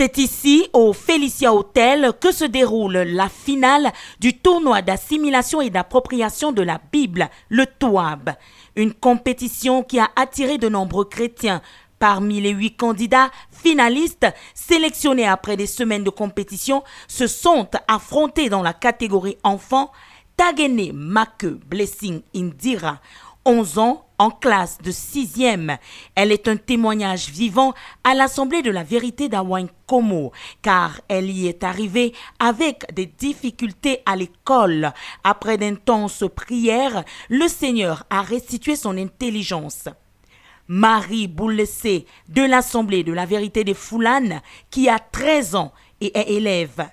C'est ici, au Félicia Hotel, que se déroule la finale du tournoi d'assimilation et d'appropriation de la Bible, le TOAB. Une compétition qui a attiré de nombreux chrétiens. Parmi les 8 candidats finalistes sélectionnés après des semaines de compétition se sont affrontés dans la catégorie enfants Tagene Make Blessing Indira, 11 ans, en classe de 6e. Elle est un témoignage vivant à l'Assemblée de la vérité d'Awankomo, car elle y est arrivée avec des difficultés à l'école. Après d'intenses prières, le Seigneur a restitué son intelligence. Marie Boulessé de l'Assemblée de la vérité des Foulanes, qui a 13 ans et est élève.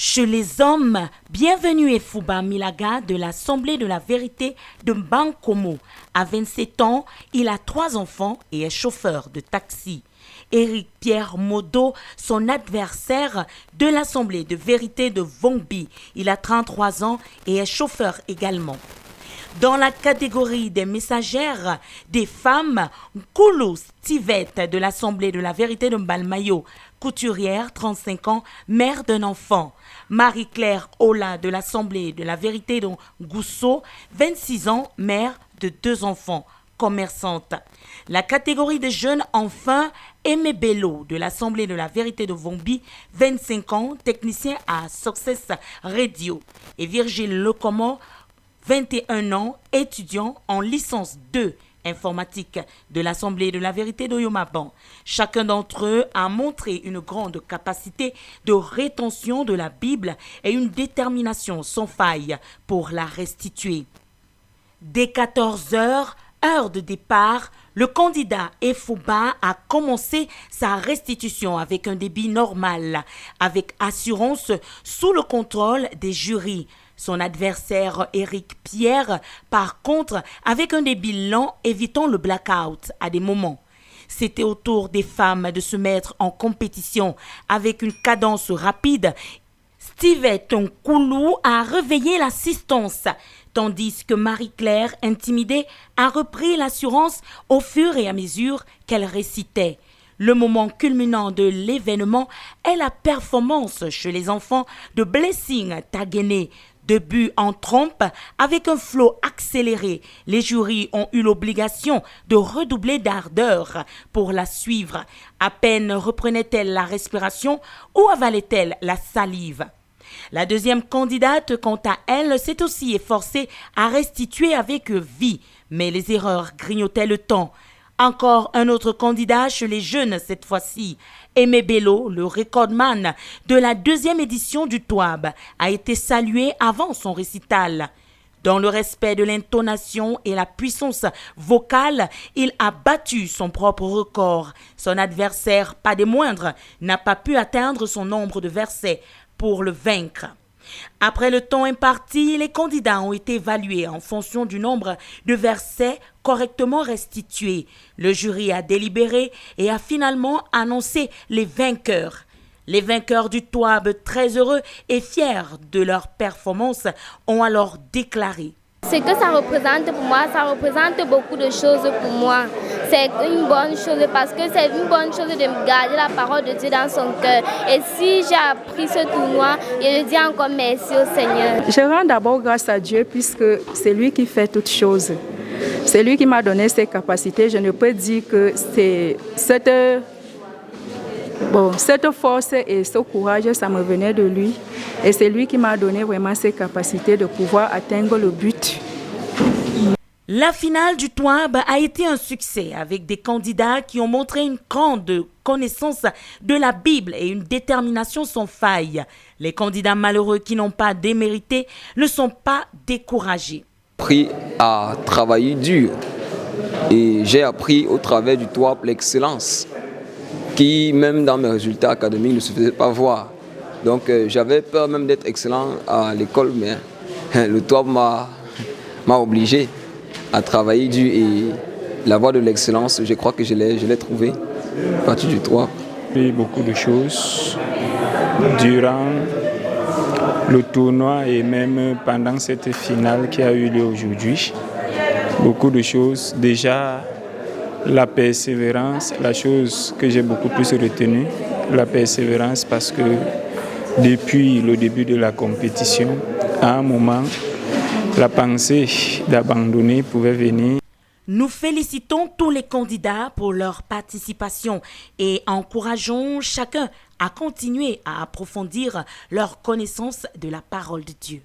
Chez les hommes, bienvenue Efouba Milaga de l'Assemblée de la vérité de Bankomo. À 27 ans, il a 3 enfants et est chauffeur de taxi. Éric Pierre Modo, son adversaire de l'Assemblée de vérité de Vongbi. Il a 33 ans et est chauffeur également. Dans la catégorie des messagères des femmes, Koulou Stivette de l'Assemblée de la vérité de Mbalmayo, couturière, 35 ans, mère d'un enfant. Marie-Claire Ola de l'Assemblée de la vérité de Gousso, 26 ans, mère de 2 enfants, commerçante. La catégorie des jeunes enfants, Aimé Bello de l'Assemblée de la vérité de Vongbi, 25 ans, technicien à Success Radio. Et Virgile Lecomo, 21 ans, étudiant en licence 2 informatique de l'Assemblée de la vérité d'Oyomaban. Chacun d'entre eux a montré une grande capacité de rétention de la Bible et une détermination sans faille pour la restituer. Dès 14 heures, heure de départ, le candidat Efouba a commencé sa restitution avec un débit normal, avec assurance, sous le contrôle des jurys. Son adversaire Éric Pierre, par contre, avec un débit lent, évitant le blackout à des moments. C'était au tour des femmes de se mettre en compétition avec une cadence rapide. Stivette Nkoulou a réveillé l'assistance, tandis que Marie-Claire, intimidée, a repris l'assurance au fur et à mesure qu'elle récitait. Le moment culminant de l'événement est la performance chez les enfants de Blessing Tagene. Début en trompe, avec un flot accéléré, les jurys ont eu l'obligation de redoubler d'ardeur pour la suivre. À peine reprenait-elle la respiration ou avalait-elle la salive. La deuxième candidate, quant à elle, s'est aussi efforcée à restituer avec vie, mais les erreurs grignotaient le temps. Encore un autre candidat chez les jeunes cette fois-ci. Aimé Bello, le recordman de la 2e édition du TOAB, a été salué avant son récital. Dans le respect de l'intonation et la puissance vocale, il a battu son propre record. Son adversaire, pas des moindres, n'a pas pu atteindre son nombre de versets pour le vaincre. Après le temps imparti, les candidats ont été évalués en fonction du nombre de versets correctement restitués. Le jury a délibéré et a finalement annoncé les vainqueurs. Les vainqueurs du TOAB, très heureux et fiers de leur performance, ont alors déclaré: Ce que ça représente pour moi, ça représente beaucoup de choses pour moi. C'est une bonne chose parce que c'est une bonne chose de garder la parole de Dieu dans son cœur. Et si j'ai appris ce tournoi, je dis encore merci au Seigneur. Je rends d'abord grâce à Dieu puisque c'est lui qui fait toutes choses. C'est lui qui m'a donné ses capacités. Je ne peux dire que c'est cette force et ce courage, ça me venait de lui. Et c'est lui qui m'a donné vraiment ces capacités de pouvoir atteindre le but. La finale du TOAB a été un succès avec des candidats qui ont montré une grande connaissance de la Bible et une détermination sans faille. Les candidats malheureux qui n'ont pas démérité ne sont pas découragés. J'ai appris à travailler dur et j'ai appris au travers du TOAB l'excellence qui, même dans mes résultats académiques, ne se faisait pas voir. Donc j'avais peur même d'être excellent à l'école, mais le TOAB m'a obligé à travailler dur et la voie de l'excellence, je crois que je l'ai trouvée à partir du TOAB. J'ai appris beaucoup de choses durant le tournoi et même pendant cette finale qui a eu lieu aujourd'hui. Beaucoup de choses. Déjà, la persévérance, la chose que j'ai beaucoup plus retenue, la persévérance, parce que depuis le début de la compétition, à un moment, la pensée d'abandonner pouvait venir. Nous félicitons tous les candidats pour leur participation et encourageons chacun à continuer à approfondir leur connaissance de la parole de Dieu.